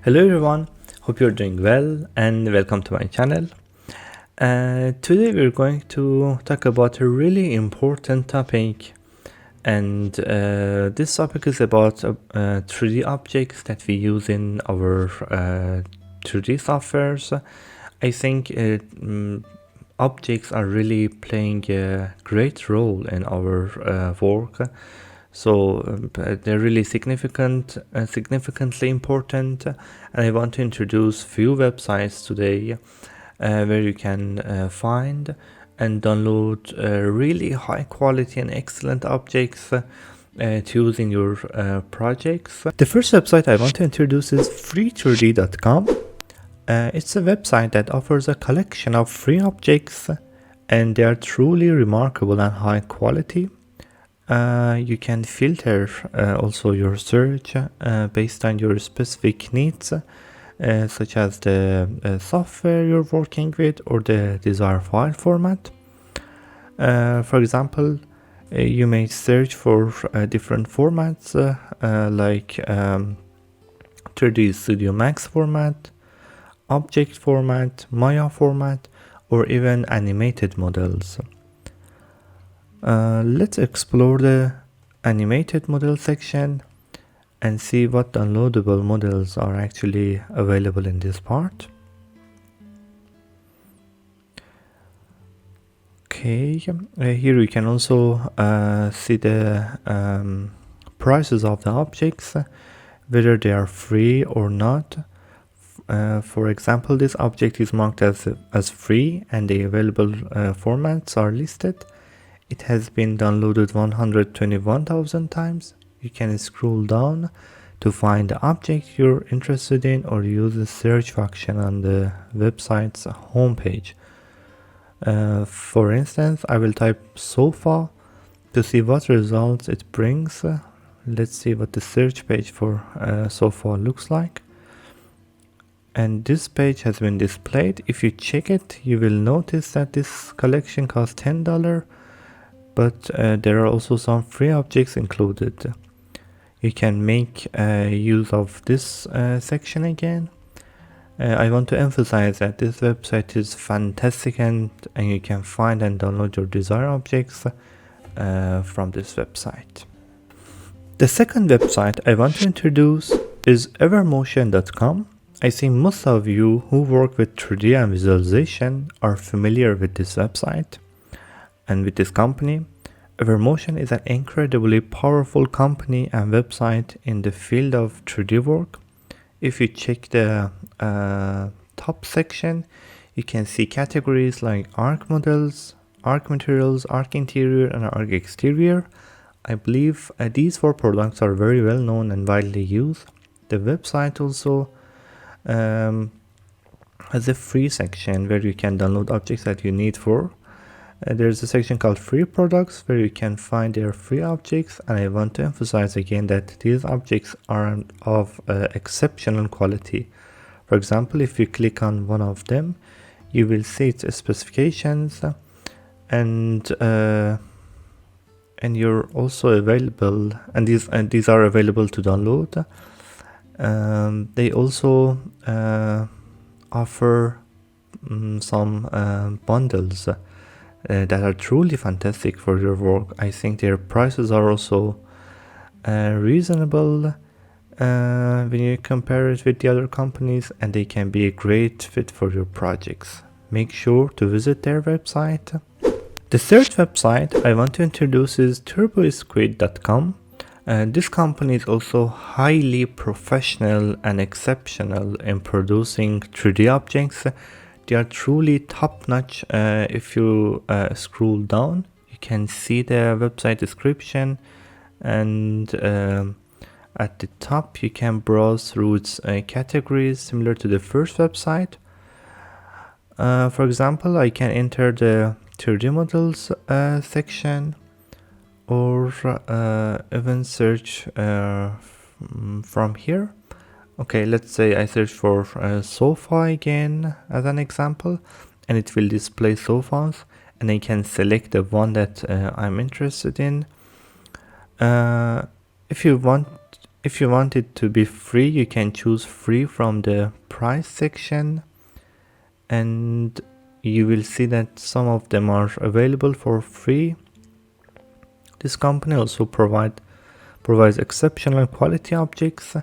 Hello everyone, hope you're doing well and welcome to my channel. Today we're going to talk about a really important topic, and this topic is about 3D objects that we use in our 3D softwares. I think objects are really playing a great role in our work. So they're really significantly important, and I want to introduce few websites today where you can find and download really high quality and excellent objects to use in your projects. The first website I want to introduce is free3d.com. It's a website that offers a collection of free objects, and they are truly remarkable and high quality. You can filter also your search based on your specific needs, such as the software you're working with or the desired file format. For example, you may search for different formats like 3D Studio Max format, object format, Maya format, or even animated models. Let's explore the animated model section and see what downloadable models are actually available in this part. Okay, here you can also see the prices of the objects, whether they are free or not. For example, this object is marked as free and the available formats are listed. It has been downloaded 121,000 times. You can scroll down to find the object you're interested in or use the search function on the website's homepage. For instance, I will type sofa to see what results it brings. Let's see what the search page for sofa looks like. And this page has been displayed. If you check it, you will notice that this collection costs $10. But there are also some free objects included. You can make use of this section again. I want to emphasize that this website is fantastic, and you can find and download your desired objects from this website. The second website I want to introduce is evermotion.com. I think most of you who work with 3D and visualization are familiar with this website and with this company. Evermotion is an incredibly powerful company and website in the field of 3D work. If you check the top section, you can see categories like arc models, arc materials, arc interior, and arc exterior. I believe these 4 products are very well known and widely used. The website also has a free section where you can download objects that you need for. There's a section called free products where you can find their free objects, and I want to emphasize again that these objects are of exceptional quality. For example, if you click on one of them, you will see its specifications, and you're also available, and these are available to download. They also offer some bundles that are truly fantastic for your work. I think their prices are also reasonable when you compare it with the other companies, and they can be a great fit for your projects. Make sure to visit their website. The third website I want to introduce is turbosquid.com. This company is also highly professional and exceptional in producing 3D objects. They are truly top-notch. If you scroll down, you can see the website description, and at the top you can browse through its categories similar to the first website. For example, I can enter the 3D models section, or even search from here. Okay, let's say I search for sofa again as an example, and it will display sofas, and I can select the one that I'm interested in. If you want If you want it to be free, you can choose free from the price section, and you will see that some of them are available for free. This company also provides exceptional quality objects.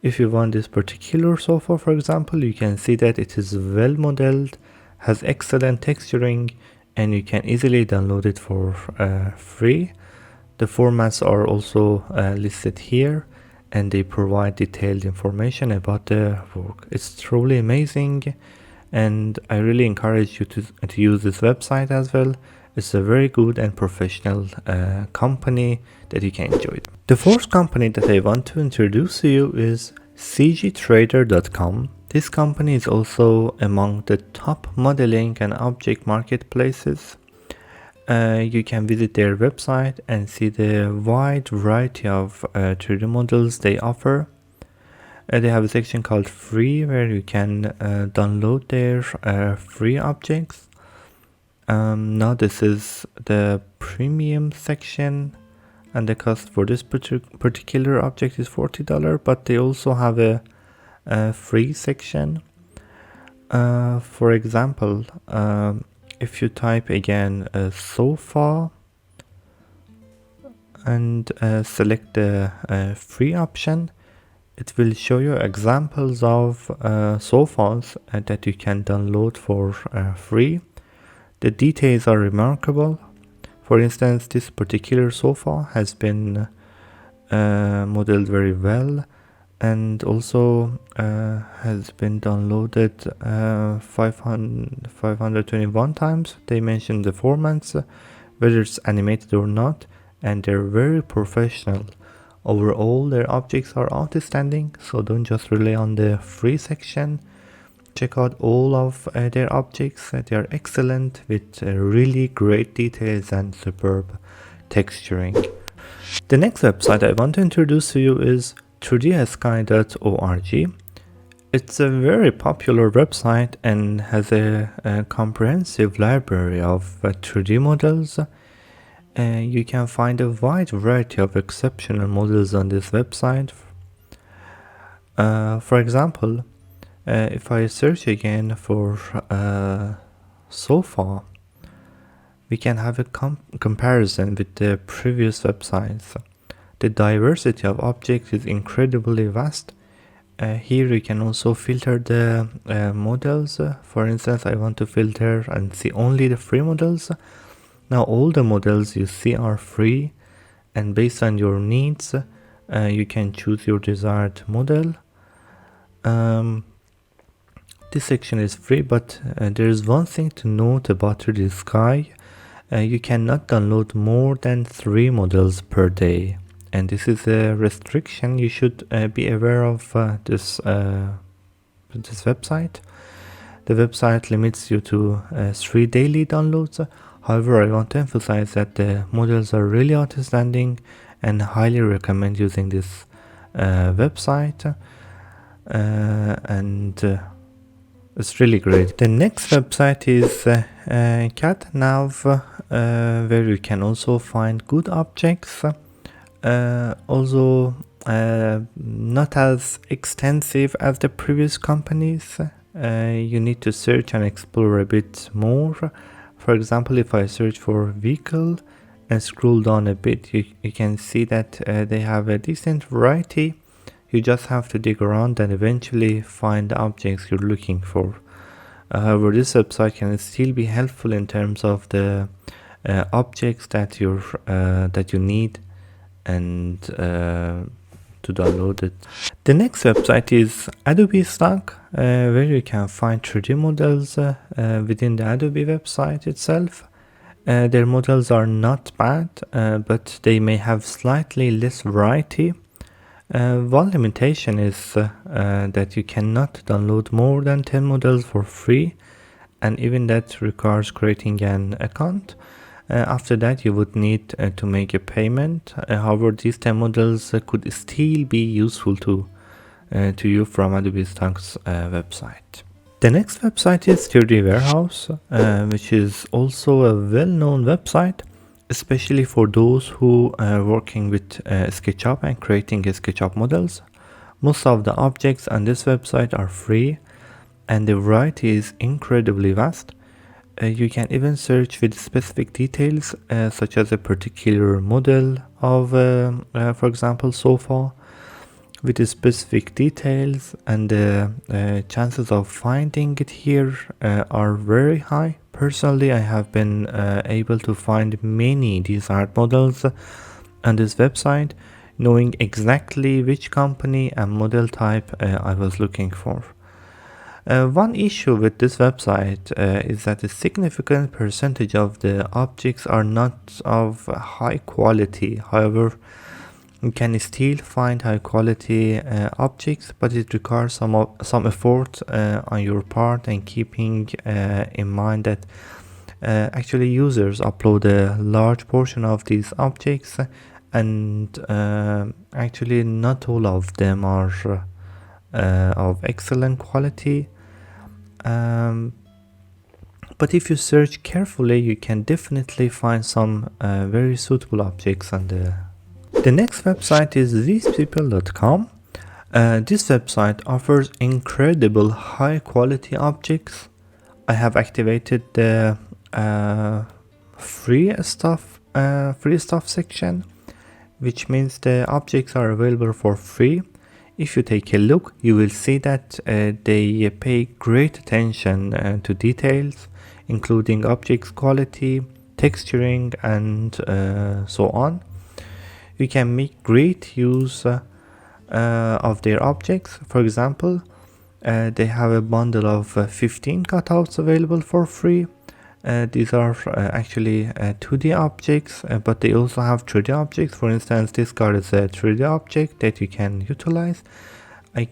If you want this particular sofa, for example, you can see that it is well modeled, has excellent texturing, and you can easily download it for free. The formats are also listed here, and they provide detailed information about the work. It's truly amazing, and I really encourage you to use this website as well. It's a very good and professional company that you can enjoy. The fourth company that I want to introduce to you is cgtrader.com. This company is also among the top modeling and object marketplaces. You can visit their website and see the wide variety of 3D models they offer. They have a section called free, where you can download their free objects. Now this is the premium section, and the cost for this particular object is $40, but they also have a free section. For example, if you type again sofa and select the free option, it will show you examples of sofas that you can download for free. The details are remarkable. For instance, this particular sofa has been modeled very well, and also has been downloaded 521 times. They mentioned the formats, whether it's animated or not, and they're very professional. Overall, their objects are outstanding, so don't just rely on the free section. Check out all of their objects. They are excellent, with really great details and superb texturing. The next website I want to introduce to you is 3dsky.org. It's a very popular website and has a comprehensive library of 3D models. You can find a wide variety of exceptional models on this website. For example, if I search again for sofa, we can have a comparison with the previous websites. The diversity of objects is incredibly vast. Here you can also filter the models. For instance, I want to filter and see only the free models. Now all the models you see are free, and based on your needs, you can choose your desired model. This section is free, but there is one thing to note about 3D Sky. You cannot download more than 3 models per day, and this is a restriction. You should be aware of this website. The website limits you to 3 daily downloads. However, I want to emphasize that the models are really outstanding, and highly recommend using this website. It's really great. The next website is CatNav, where you can also find good objects. Also not as extensive as the previous companies. You need to search and explore a bit more. For example, if I search for vehicle and scroll down a bit, you can see that they have a decent variety. You just have to dig around and eventually find the objects you're looking for. However, this website can still be helpful in terms of the objects that you need, and to download it. The next website is Adobe Stock, where you can find 3D models within the Adobe website itself. Their models are not bad, but they may have slightly less variety. One limitation is that you cannot download more than 10 models for free, and even that requires creating an account. After that, you would need to make a payment. However, these 10 models could still be useful to you from Adobe Stock's website. The next website is 3D Warehouse, which is also a well-known website. especially for those who are working with SketchUp and creating SketchUp models. Most of the objects on this website are free, and the variety is incredibly vast. You can even search with specific details, such as a particular model of, for example, sofa, with the specific details, and the chances of finding it here are very high. Personally, I have been able to find many desired models on this website, knowing exactly which company and model type I was looking for. One issue with this website is that a significant percentage of the objects are not of high quality. However, you can still find high quality objects, but it requires some effort on your part, and keeping in mind that actually users upload a large portion of these objects, and actually not all of them are of excellent quality. But if you search carefully, you can definitely find some very suitable objects on the next website is thesepeople.com. This website offers incredible high quality objects. I have activated the free stuff section, which means the objects are available for free. If you take a look, you will see that they pay great attention to details, including objects quality, texturing, and so on. You can make great use of their objects. For example, they have a bundle of 15 cutouts available for free. These are actually 2D objects, but they also have 3D objects. For instance, this card is a 3D object that you can utilize. I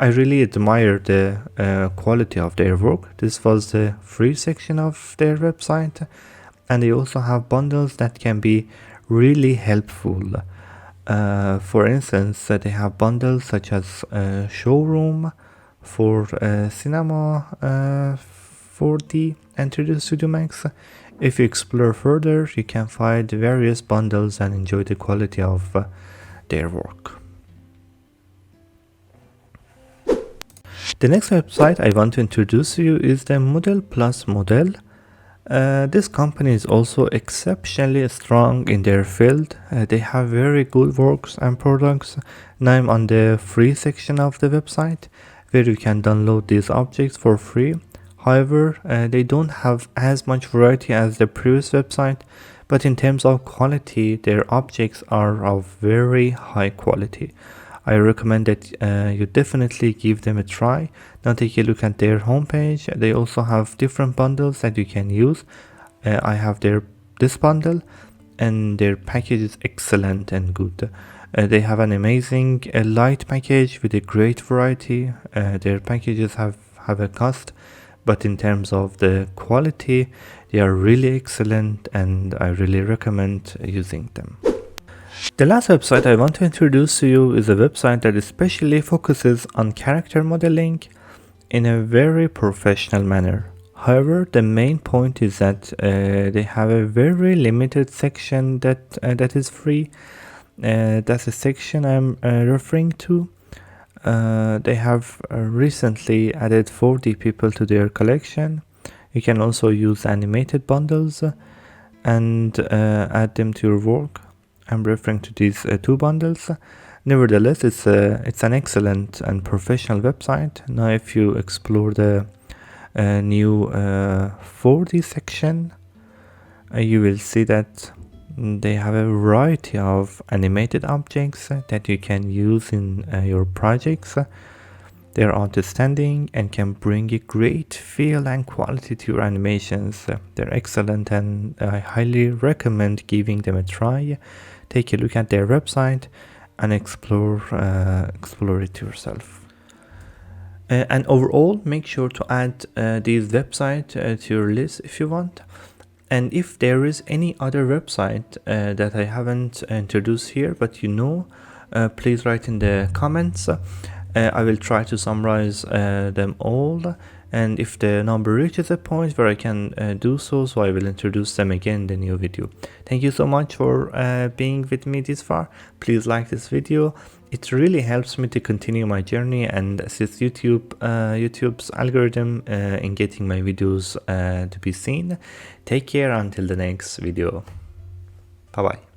really admire the quality of their work. This was the free section of their website, and they also have bundles that can be really helpful. For instance, they have bundles such as Showroom for Cinema 4D and 3D Studio Max. If you explore further, you can find various bundles and enjoy the quality of their work. The next website I want to introduce to you is the Model Plus Model. This company is also exceptionally strong in their field. They have very good works and products. Now I'm on the free section of the website, where you can download these objects for free. However, they don't have as much variety as the previous website, but in terms of quality, their objects are of very high quality. I recommend that you definitely give them a try. Now take a look at their homepage. They also have different bundles that you can use. I have this bundle, and their package is excellent and good. They have an amazing light package with a great variety. Their packages have a cost, but in terms of the quality, they are really excellent, and I really recommend using them. The last website I want to introduce to you is a website that especially focuses on character modeling in a very professional manner. However, the main point is that they have a very limited section that is free. That's the section I'm referring to. They have recently added 4D people to their collection. You can also use animated bundles and add them to your work. I'm referring to these two bundles. Nevertheless, it's an excellent and professional website. Now, if you explore the new 4D section, you will see that they have a variety of animated objects that you can use in your projects. They're outstanding and can bring a great feel and quality to your animations. They're excellent, and I highly recommend giving them a try. Take a look at their website and explore it yourself. And overall, make sure to add these websites to your list if you want. And if there is any other website that I haven't introduced here, but please write in the comments. I will try to summarize them all, and if the number reaches a point where I can do so, I will introduce them again in the new video. Thank you so much for being with me this far. Please like this video. It really helps me to continue my journey and assist YouTube's algorithm in getting my videos to be seen. Take care until the next video. Bye bye.